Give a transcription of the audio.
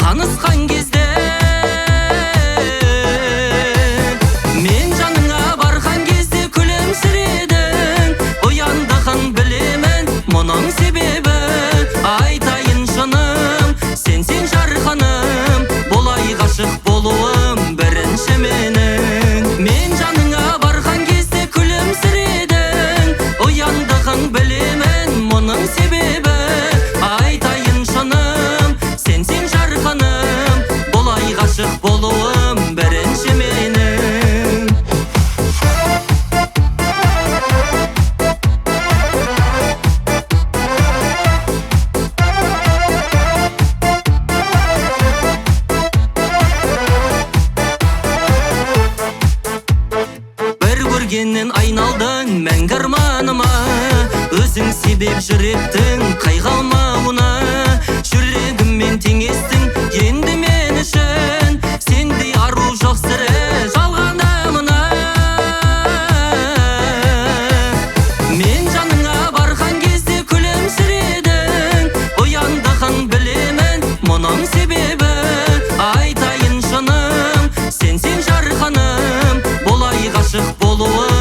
танысқан кезде мен жаныңа барған кезде күлімсіредің. Ояндығын білемін, мұның себебі айтайын шыным, сенсең жарқыным, болай ғашық болуым бірінші менің. Мен жаныңа барған кезде күлімсіредің. Ояндығын білемін, мұның себебі айтайын шыным, сенсең жарқыным, болай ғашық болуым бірінші менің. Бір көргеннен айналдың мәңгі арманыма, өзің себеп жүректің қайғалмауына. Жүрегіммен теңестің енді мен үшін, сендей ару жоқ сірі жалғанда мына. Мен жаныңа барған кезде күлімсіредің. Ояндығын білемін, мұның себебі айтайын шыным, сенсең жарқыным, болай ғашық болуым